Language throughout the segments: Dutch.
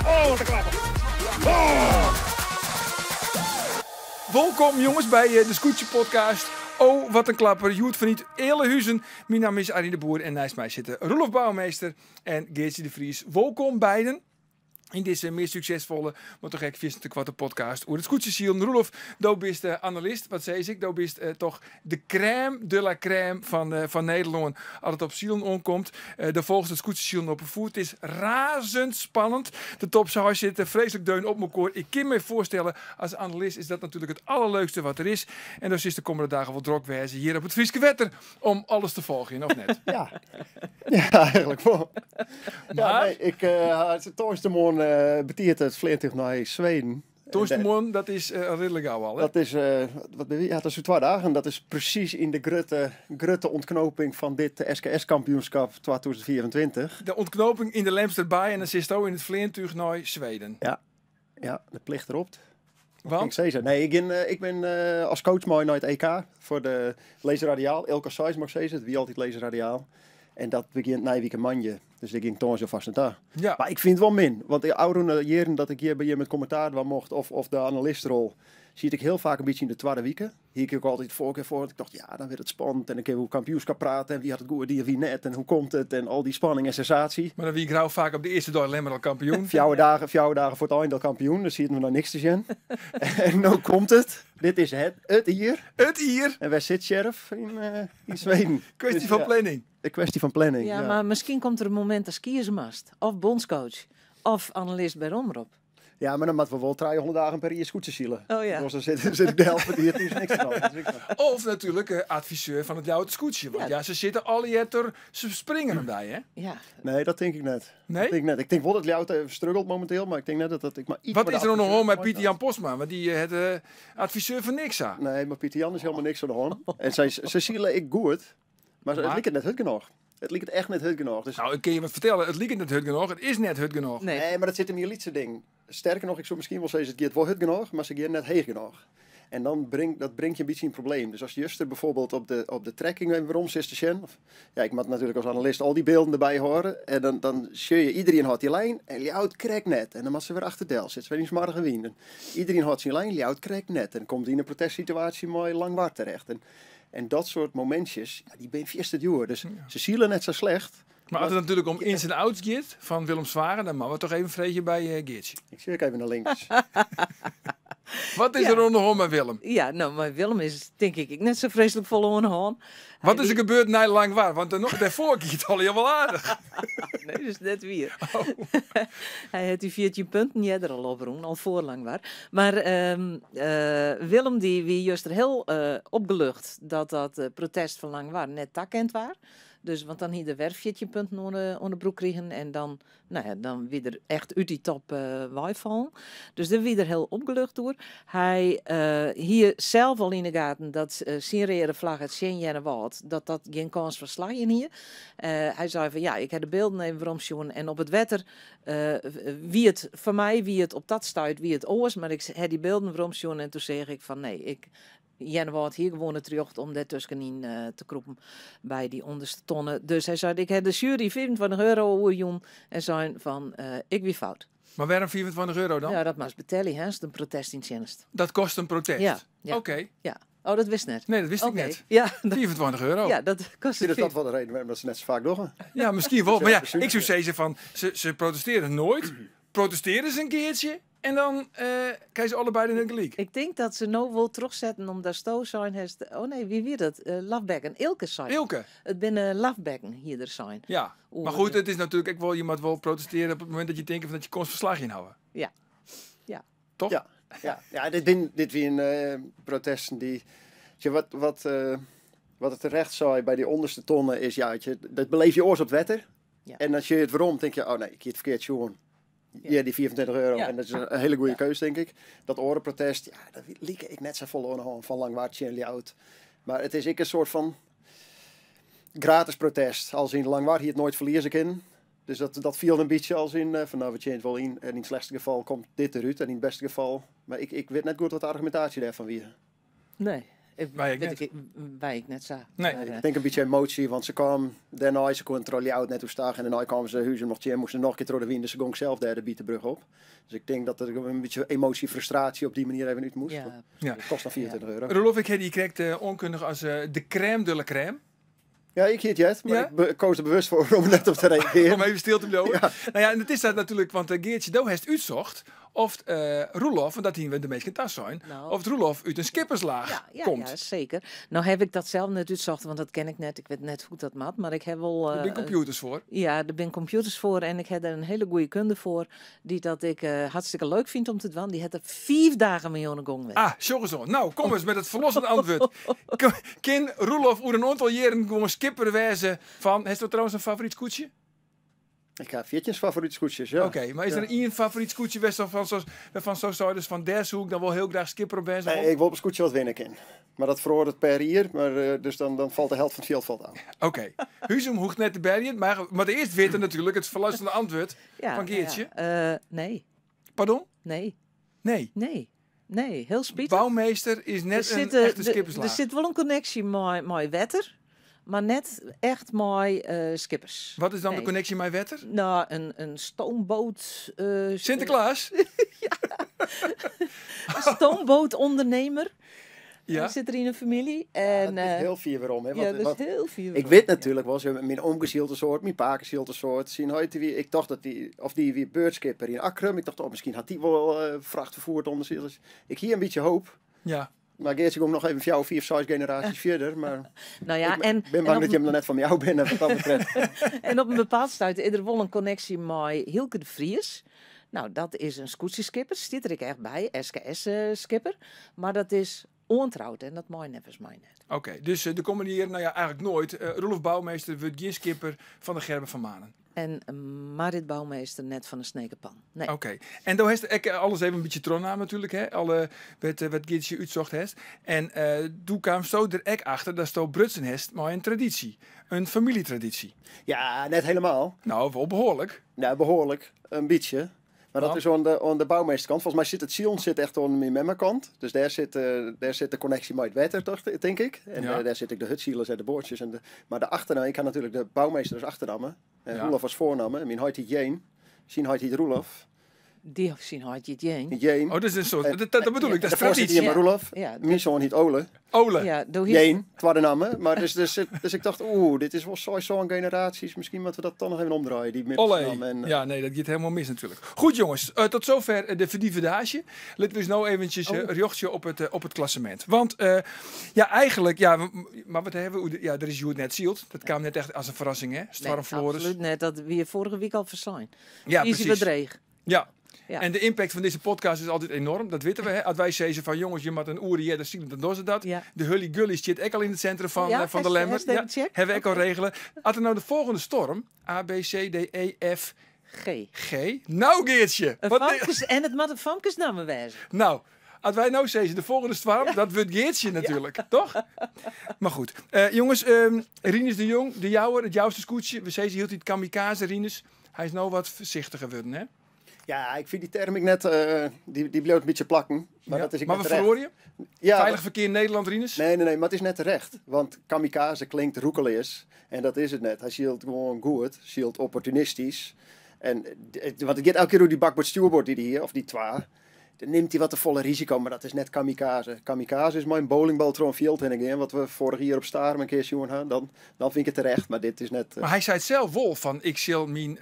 Oh, wat een klapper. Oh. Welkom jongens bij de Scootje podcast. Oh, wat een klapper. Joet van niet hele huizen. Mijn naam is Arie de Boer en naast mij zitten Roelof Bouwmeester en Geertje de Vries. Welkom beiden. In deze meer succesvolle, maar toch echt 24 podcast over het scootjesiel. Roelof, du bist analist, wat zei ik? Du bist toch de crème de la crème van Nederland als het op zielen omkomt. De volgende scootjesiel op een voet. Het is razendspannend. De top zou zitten, vreselijk deun op elkaar. Ik kan me voorstellen, als analist is dat natuurlijk het allerleukste wat er is. En dus is de komende dagen wel druk wezen hier op het Frieske Wetter om alles te volgen, of net? Ja, eigenlijk wel. Maar Ja, nee, ik toonstemon betiert het vliegtuig naar Zweden. Toostemon, dat is redelijk gauw al, hè? Dat is, dat is 2 dagen. Dat is precies in de grutte ontknoping van dit SKS-kampioenschap 2024. De ontknoping in de Lemsterbaai en dan zit je in het vliegtuig naar Zweden. Ja, de plicht erop. Want? Nee, ik ben als coach mooi naar het EK voor de Laserradiaal. Elke size mag ik zeggen, wie altijd Laserradiaal. En dat begint na een week een manje. Dus ik ging toen zo vast en daar. Ja. Maar ik vind het wel min. Want de oude jaren dat ik hier bij je met commentaar wel mocht, of de analistrol, zie ik heel vaak een beetje in de tweede weken. Hier kreeg ik altijd voorkeur voor. Ik dacht, ja, dan werd het spannend. En dan kun je hoe kampioenschap praten. En wie had het goed, die of wie net. En hoe komt het? En al die spanning en sensatie. Maar dan wie grauw vaak op de eerste dag alleen maar al kampioen. 4 dagen voor het einde al kampioen. Dus zie je nog niks te zien. En nu komt het. Dit is het hier. Het hier. En waar zit Sheriff in Zweden? Kwestie Dus, van ja, planning. een kwestie van planning. Ja, Ja. maar misschien komt er een moment als kiezersmast, of bondscoach, of analist bij Omroep. Ja, maar dan moeten we wel 300 dagen per jaar scootsen zielen. Oh ja. Dus dan zit ik de helft van die het is niks te doen. Of natuurlijk adviseur van het Jouwt Scootje. Want ja, ze zitten alle jetter, ze springen hem bij, hè? Ja, Nee, dat denk ik net. Nee? Ik denk wel dat Ljout even struggelt momenteel, maar ik denk net dat ik maar iets... Wat voor is de er nog adviseur met mooi Pieter had. Jan Postma? Want die het adviseur van Nixa. Nee, maar Pieter Jan is helemaal niks aan de hand. En ze zielen ik goed, maar het liep het net goed genoeg. Het liep het echt net goed genoeg. Dus... Nou, ik kan je wat vertellen. Het liep net hut genoeg. Het is net hut genoeg. nee. Nee, maar dat zit in je liedse ding. Sterker nog, ik zou misschien wel zeggen, het gaat wel goed genoeg, maar ze gaan net heeg genoeg. En dan brengt je een beetje een probleem. Dus als Juster bijvoorbeeld op de trekking even waarom zit te zien. Ja, ik moet natuurlijk als analist al die beelden erbij horen. En dan zie je, iedereen had die lijn en Ljout krijgt net. En dan moet ze weer achter Del zitten. Ze weer niet morgen winnen. Iedereen had zijn lijn, Ljout krijgt net. En dan komt hij in een protestsituatie mooi lang waar terecht. En dat soort momentjes, ja, die ben je het jaar. Dus ze zielen net zo slecht. Maar als het natuurlijk om ins en outs gaat van Willem Zwaren, dan mag we toch even een vreetje bij Geertje. Ik zie ook even naar links. Wat is Ja. er rondom met Willem? Ja, nou, maar Willem is denk ik net zo vreselijk vol aan de hand. Wat is er gebeurd na lang waar? Want daarvoor ging het al heel wel aardig. Nee, dus net weer. Oh. Hij had die 14 punten niet er al over, al voorlang waar. Maar Willem die wie juist er heel opgelucht dat protest van lang waar net takkend was. Dus, want dan hier de weer 14 punten onder de broek kregen en dan, nou ja, dan weer er echt uit die top vallen. Dus daar weer er heel opgelucht door. Hij hier zelf al in de gaten dat zijn rode vlag het Sjen Woud, dat geen kans van slag in hier. Hij zei van ja, ik heb de beelden even rondgezien en op het wetter wie het voor mij wie het op dat stuit wie het oors, maar ik heb die beelden rondgezien en toen zeg ik van nee, Jenne had hier gewoon het terug om daar tussenin te kroepen bij die onderste tonnen. Dus hij zei, ik heb de jury 24 euro oorjoen en zei van, ik wie fout. Maar waarom 24 euro dan? Ja, dat moest betalen, hè, is een protest in dienst. Dat kost een protest? Ja, ja. Oké. Ja. Oh, dat wist net. Nee, dat wist ik Oké. net. Ja, 24 euro. ja, dat kost Is het. dat wel de reden waarom ze net zo vaak doen? Ja, misschien wel. Ja, Maar ja, precies. ik zou zeggen van, ze protesteren nooit. Protesteren ze een keertje en dan krijgen ze allebei de gelijk. Ik denk dat ze nou wel terugzetten om daar sto zijn. Oh nee, wie weet het? Lafbekken. Ilke zijn. Ilke. Het binnen Lafbekken hier er zijn. Ja, maar goed, het is natuurlijk ook wel, je moet wel protesteren op het moment dat je denkt van dat je konstverslag inhouden. Ja. Ja. Toch? Ja, dit weer een protesten die... Wat het terecht zei bij die onderste tonnen is, ja, dat beleef je oors op het wetter. Ja. En als je het waarom, denk je, oh nee, ik heb het verkeerd gewoon. Ja, die 24 euro. Ja. En dat is een hele goede keus, denk ik. Dat orenprotest, ja, dat liep ik net zo vol van Langwaardje en Ljout. Maar het is ik een soort van gratis protest. Als in Langwaard hier het nooit verliezen kan. Dus dat viel een beetje als in, van nou, we change wel in. En in het slechtste geval komt dit eruit. En in het beste geval, maar ik weet net goed wat de argumentatie daarvan weer. Nee. Waar ik net zag. Nee. Maar, Ik denk een beetje emotie, want ze kwamen daarna, ze controleerden net hoe staan en daarna kwamen ze huizen nog tje, moesten nog een keer door de wind, dus ze gingen zelf daar de Bietenbrug op. Dus ik denk dat er een beetje emotie, frustratie op die manier even uit moest. ja. Ja. Het kost nog 24 euro. Rolof, ik heb die correct onkundig als de crème de la crème. Ja, ik heet Jet, maar Ja? ik koos er bewust voor om net op te reageren. Om even stil te blijven. Ja. Nou ja, en het is dat natuurlijk, want Geertje Do heeft uitzocht of Roelof, en dat zien we de meeste tas zijn, Nou. of Roelof uit een skipperslaag komt. Ja, zeker. Nou heb ik dat zelf net uitzocht, want dat ken ik net. Ik weet net hoe dat maakt, maar ik heb wel... Er zijn computers voor. Ja, er zijn computers voor en ik heb er een hele goede kunde voor, die dat ik hartstikke leuk vind om te doen. Die had er 5 dagen mee aan de gang. Ah, zo. Nou, kom eens met het verlossende antwoord. Kan Roelof over een aantal jaren gewoon skipper wezen van... Heeft u trouwens een favoriet scootje? Ik ga Vietjes favoriet scootjes, ja. Oké, maar is er één favoriet scootje van zo zou dus van Dershoek dan wel heel graag skipper op wezen? Nee, ik wil op een scootje wat winnen kan. Maar dat verhoort het per hier, maar dus dan valt de helft van het veld aan. Oké, Huzum hoeft net te bergen, maar de eerst weten natuurlijk het verlossende antwoord van Geertje. Nee, Pardon? nee, Nee. nee, heel spietig. Bouwmeester is net een echte Er skipperslaag. zit wel een connectie met wetter, maar net echt met skippers. Wat is dan de Nee. connectie met Wetter? Nou, een stoomboot... Sinterklaas? Een stoombootondernemer. Ja. Die zit er in een familie. Ja, En, dat is heel vier waarom. Hè? ja, dat Want is heel veel. ik weet natuurlijk wel, ze mijn oom een soort, mijn pa een soort. Zien hoe wie, ik dacht dat die weer beurtskipper in Akrum. Ik dacht, misschien had die wel vracht vervoerd onder zich. Dus ik hier een beetje hoop. Ja. Maar Geertje komt nog even 4 of 5 generaties verder. Maar Nou ja, ik en, ben bang dat je hem dan net van jou bent, wat dat betreft. en op een bepaald stuit is er wel een connectie met Hilke de Vries. Nou, dat is een scootjeskipper. Zit er ik echt bij, SKS-skipper. Maar dat is ontrouwd en dat mooi nevens mij net. Oké, dus de komen hier, nou ja, eigenlijk nooit. Roelof Bouwmeester wordt geen skipper van de Gerben van Manen. En Marit Bouwmeester net van de Snekenpan. Nee. Oké, en dan heeft ik alles even een beetje tronnaam natuurlijk, hè? Alle wat Geertje uitzocht heeft. En toen kwam zo er ek achter dat zo Brutsen heeft, maar een traditie, een familietraditie. Ja, net helemaal. Nou, wel behoorlijk. Nou, behoorlijk. Een beetje. Maar dat Nou. is aan de bouwmeesterkant. Volgens mij zit het Sion zit echt aan mijn memmerkant. Dus daar zit de connectie met het water, toch, denk ik. En Ja. daar zit ik de hutzielers en de boordjes. Maar de achternaam, ik kan natuurlijk de bouwmeester als achternaam. En Ja. Roelof als voornaam. En mijn heet heet Jeen. Zien heet heet Roelof. Die zien had je het jeen. Jeen. Oh, dat is een soort, dat bedoel ik, dat is Daarvoor zit hier traditie. maar Roelof. Ja, Mijn zoon heet Ole. Ole. Ja, doe hier. Jeen, tweede naam. Maar dus ik dacht, dit is wel zo'n generaties. Misschien moeten we dat toch nog even omdraaien. Die middelnaam. Olle. Ja, nee, dat gaat helemaal mis natuurlijk. Goed jongens, tot zover de verdieverdage. Laten we eens nou eventjes een rjochtje op het klassement. Want ja, eigenlijk, ja, maar wat hebben we? Ja, er is Joet net zield. Dat kwam net echt als een verrassing, hè? Storm Nee, Flores. absoluut net. Dat we vorige week al verslaan. Ja, Easy precies. bedreig. Ja. Ja. En de impact van deze podcast is altijd enorm, dat weten we. Hè? Als wij zeggen van jongens, je moet een oer hier, dan zien we dan doen ze dat. Ja. De Hully Gully zit ook al in het centrum van, Ja, van de Lambert. hashtag check. Hebben we ook al regelen. Als er nou de volgende storm, A, B, C, D, E, F, G. G. Nou Geertje! Een Wat- famkes, en het moet een famkesnamen wijzen. Nou, als wij nou zeggen de volgende storm, dat wordt Geertje natuurlijk, toch? Maar goed. Jongens, Rinus de Jong, de jouwer, het jouwste scootje. We zeggen hield hij het kamikaze, Rinus. Hij is nou wat voorzichtiger geworden, hè? Ja, ik vind die term ik net, die bleef een beetje plakken. Maar Ja. dat is ik Maar net we terecht. verloren je? Ja, Veilig verkeer in Nederland, Rinus? Nee, maar het is net terecht. Want kamikaze klinkt roekeleers. En dat is het net. Hij zielt gewoon goed. Zielt opportunistisch. En, want het gaat elke keer door die bakboord stuurboord die hier, of die twa. Dan neemt hij wat te volle risico, maar dat is net kamikaze. Kamikaze is mijn bowlingbal tron field en again, wat we vorig jaar op Staar een keer zien hadden. Dan vind ik het terecht, maar dit is net... Maar hij zei het zelf wel van ik zal mijn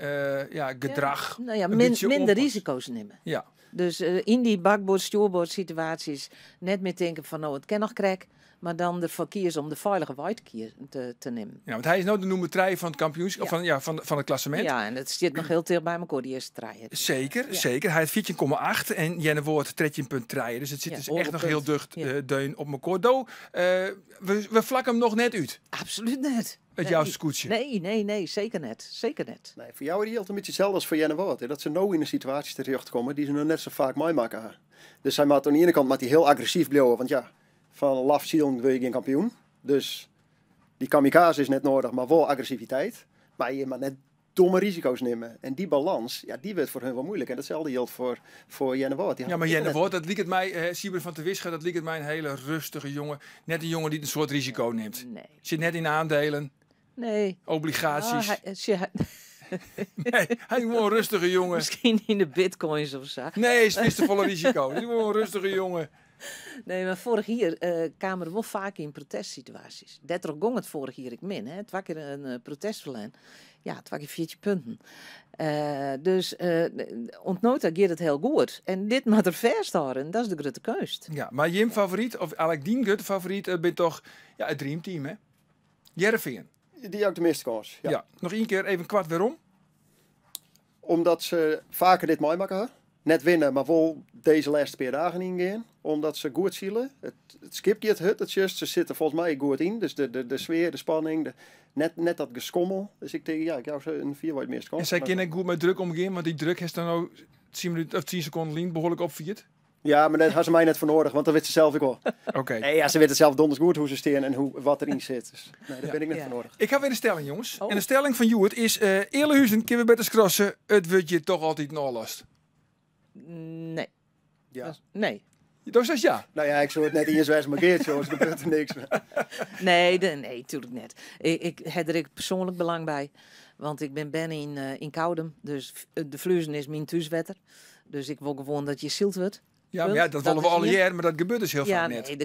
gedrag Nou ja, een beetje minder oppassen. risico's nemen. Ja, Dus in die bakboord, stuurboord situaties net meer denken van nou, het kan nog krek. Maar dan ervoor kiezen om de veilige white te nemen. ja, want hij is nou de nummer 3 van het kampioenschap, Ja. van het klassement. Ja, en het zit nog heel dicht bij elkaar, die eerste trein. Zeker, Ja. zeker. Hij heeft 14,8 en Jenne Woord 13,3. Dus het zit Ja, dus echt nog heel hoogtepunt. dicht Ja. deun op elkaar. Do, we vlakken hem nog net uit, Absoluut net. het jouwste scootje. Nee, zeker net. Zeker net. Nee, voor jou is het een beetje hetzelfde als voor Jenne Woord. Hè? Dat ze nou in een situatie terechtkomen die ze nog net zo vaak meemaken. Dus hij maakt aan de ene kant hij heel agressief blijven. Want ja, van laf zielen wil je geen kampioen. Dus die kamikaze is net nodig, maar wel agressiviteit. Maar je moet net domme risico's nemen. En die balans, ja, die werd voor hun wel moeilijk. En datzelfde geldt voor Jenne Wout. Ja, maar Jenne Wout, dat liet het mij, Sieber van te Wisgen, dat liet het mij een hele rustige jongen. Net een jongen die een soort risico neemt. Nee. Zit net in aandelen, nee. obligaties. Oh, Nee, hij is gewoon een rustige jongen. misschien in de bitcoins of zo. Nee, is te volle risico. Hij is gewoon een rustige jongen. Nee, maar vorig jaar kwamen er wel vaak in protestsituaties. Dat gong het vorig jaar ik min. Hè. Het was keer een protestverlijn. Ja, het was keer 14 punten. Dus ontnota gaat het heel goed. En dit moet er verst houden. Dat is de grote keust. Ja, maar Jim favoriet, of eigenlijk Dien Gut favoriet, ben toch het dreamteam, hè? Jereveen. Die ook de meeste kans. Ja. Ja. Nog één keer even kwart waarom. Omdat ze vaker dit mooi maken. Net winnen, maar wel deze laatste paar dagen ingaan. Omdat ze goed zielen. Het skipje het just. Ze zitten volgens mij goed in. Dus de sfeer, de spanning, net dat geskommel. Dus ik denk, ja, ik jou een 4 wordt meeste kans. En zij kunnen goed met druk omgaan, want die druk heeft dan ook 10 minuten of 10 seconden lien behoorlijk opvierd. Ja, maar dat had ze mij net voor nodig, want dat weet ze zelf ook wel. Oké. Nee, ja, ze weten zelf donders goed hoe ze staan en wat erin zit. Dus nee, daar ben ik net Ja. voor nodig. Ik ga weer een stelling, jongens. Oh. En de stelling van Joert is, Eerlehuizen, kunnen we beter crossen, het wordt je toch altijd nalast. Nee. Ja. Nee. Dus dat is ja. Nou ja, ik zou het net in je zwijs markeerd, zoals er gebeurt er niks. Nee, natuurlijk net. Ik heb er persoonlijk belang bij. Want ik ben in Koudem. Dus de Vluizen is mijn thuiswetter. Dus ik wil gewoon dat je zield wordt. Ja, maar ja, dat willen we is al hier. jaar, maar dat gebeurt dus heel Ja, vaak net. nee,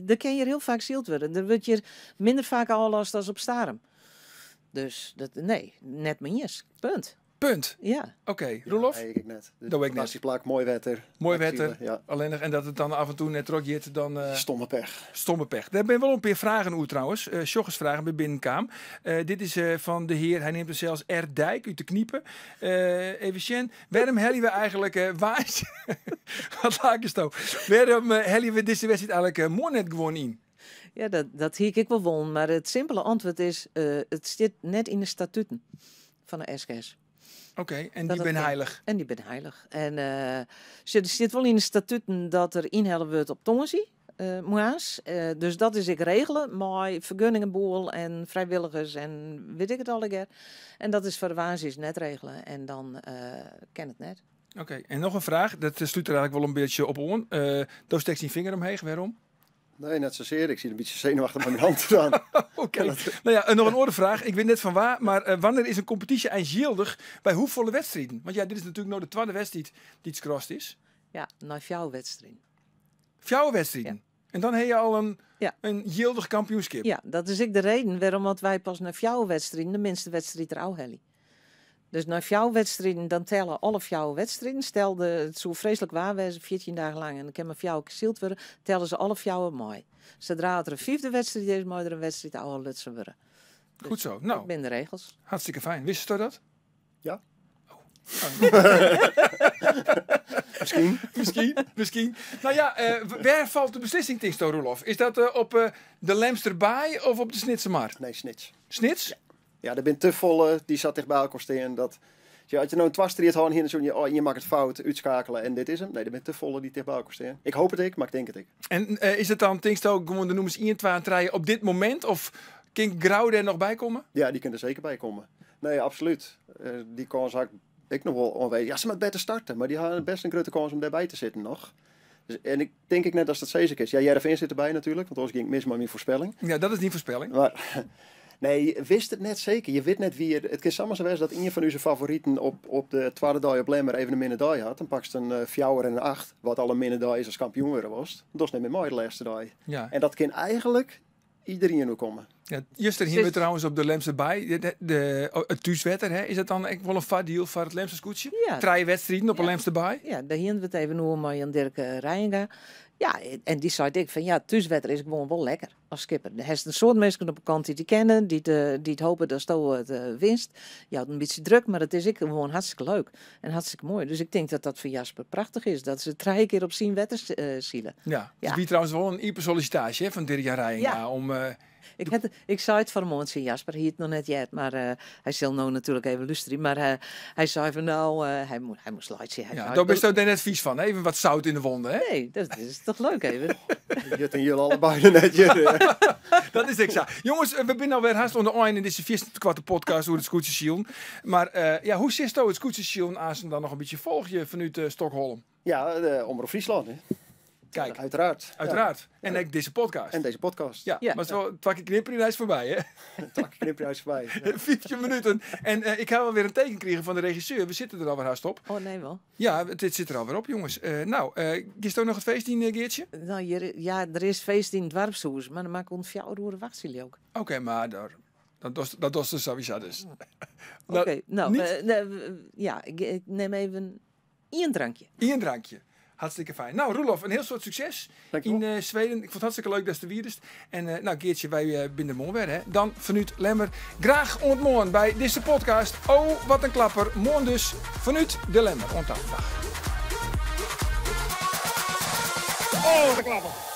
daar ken je heel vaak zield worden. Dan word je minder vaak al last als op Starum. Dus nee, net maniers. Punt. Punt. Ja. Oké, Roelof? Nee, ik net. Dat weet ik net. Die plak, mooi wetter. Mooi Actieve, wetter. Ja. Alleen nog, en dat het dan af en toe net rokje, dan Stomme pech. stomme pech. Daar ben wel een paar vragen over trouwens. Sjoggersvragen bij Binnenkaam. Dit is van de heer, hij neemt er zelfs Erdijk uit de kniepen. Even Sjen, waarom hebben we eigenlijk waars? Wat laat ik eens nou? Waarom hebben we deze wedstrijd eigenlijk mooi net gewoon in? Ja, dat hier ik wel won. Maar het simpele antwoord is, het zit net in de statuten van de SKS. Oké, en Dat die het ben kan. heilig. En die ben heilig. En er zit wel in de statuten dat er inhellen wordt op tongensie. Moa's. Dus dat is ik regelen. Maar vergunningenboel en vrijwilligers en weet ik het al een keer. En dat is voor de waanzin net regelen. En dan ken het net. Oké, en nog een vraag. Dat sluit er eigenlijk wel een beetje op on. Daar steekt zijn vinger omheen. Waarom? Nee, net zozeer. Ik zie een beetje zenuwachtig met mijn hand gedaan. Oké. Nou ja, en nog een andere vraag. Ik weet net van waar, maar wanneer is een competitie eindgeldig bij hoeveelste wedstrijden? Want ja, dit is natuurlijk nou de tweede wedstrijd die het crossed is. Ja, naar jouw wedstrijd. 4 wedstrijden. En dan heb je al Ja. een geldig kampioenschap. Ja, dat is ik de reden waarom dat wij pas naar jouw wedstrijd de minste wedstrijd er al hebben. Dus naar jouw wedstrijden, dan tellen alle jouw wedstrijden. Stel, het zo vreselijk waar wezen, 14 dagen lang. En dan kan mijn jouw gezield worden, tellen ze alle jouw mooi. Zodra het er een 5e wedstrijd is, moet er een wedstrijd oude Lutsen worden. Dus Goed zo. Nou, ik ben de regels. hartstikke fijn. Wist je dat? Ja. Misschien. Nou ja, waar valt de beslissing tegen, Roelof? Is dat op de Lemsterbaai of op de Snitsemarkt? Nee, snits. Snits? Ja, er zijn te volle, die zat dicht bij elkaar staan. Dat, ja, als je nou een twastriet had hier en zo, je maakt het fout, uitschakelen en dit is hem. Nee, er zijn te volle die dicht bij elkaar staan. Ik hoop het ik, maar ik denk het ik. En is het dan, denk je ook, gewoon de noemers 1, 2 en 3 op dit moment? Of kan Graude er nog bij komen? Ja, die kunnen er zeker bij komen. Nee, absoluut. Die kans had ik nog wel onweten. Ja, ze moet beter starten, maar die hadden best een grote kans om daarbij te zitten nog. Dus, en ik denk net als dat zeker is. Ja, Jereveen zit erbij natuurlijk, want anders ging ik mis met mijn voorspelling. Ja, dat is niet voorspelling. Maar nee, je wist het net zeker. Je weet net wie het kan samen zijn dat een van onze favorieten op de tweede dag op Lemmer even een minnedag had. Dan pak je een 4 en een 8, wat al een minnedag is als kampioen worden was. Dat is net meer mooi de laatste dag. Ja. En dat kan eigenlijk iedereen nu komen. Ja, Juster hier we trouwens op de Lemsterbaai. Het thuiswetter, hè? Is dat dan echt wel een vaart deal voor het Lemster scootje? Ja. 3 wedstrijden op een Lemsterbaai? Ja, daar hielden we het even over met Jan Dirk Rijenga. Ja, en die zei ik van ja, thuiswetter is gewoon wel lekker als skipper. Er is een soort mensen op de kant die kennen, die het hopen dat Sto het winst. Je houdt een beetje druk, maar het is ik gewoon hartstikke leuk en hartstikke mooi. Dus ik denk dat dat voor Jasper prachtig is, dat ze 3 keer op zien wetter zielen. Ja. Ja. Dus wie trouwens wel een hyper sollicitatie van Dirk Rijenga Ja. om Ik zei het vanmorgen, Jasper, hij het nog net jet, maar hij zal nou natuurlijk even luisteren. Maar hij zei van nou, hij moest luisteren. Ja, daar ben je er net vies van. Even wat zout in de wonden, hè? Nee, dat is toch leuk even. Jut en jullie allebei net. Dat is ik zo. Jongens, we zijn alweer haast onder een in deze 4e podcast over het Scootserschielen. Maar hoe zit het Scootserschielen als je dan nog een beetje volg je vanuit Stockholm? Ja, de Omroep Friesland. Hè. Kijk, uiteraard. Uiteraard. Ja. En ook deze podcast. En deze podcast. Ja, maar het is wel 2 knipperreis voorbij, hè? 2 knipperhuis voorbij. 15 minuten. En ik ga wel weer een teken krijgen van de regisseur. We zitten er alweer haast op. Oh nee wel. Ja, dit zit er alweer op, jongens. Is er nog het feest in, Geertje? Nou, er is feest in het dorpshuis, maar dan maak ik om 4 uur wachten ook. Oké, maar dat was dus sowieso dus. Oké, ik neem even 1 drankje. 1 drankje. Hartstikke fijn. Nou, Roelof, een heel soort succes in Zweden. Ik vond het hartstikke leuk dat je er weer is. En Geertje, wij binnen mooi weer, hè. Dan vanuit Lemmer. Graag ontmoeten bij deze podcast. Oh, wat een klapper. Morgen dus vanuit de Lemmer. Ontdag. Oh, wat een klapper.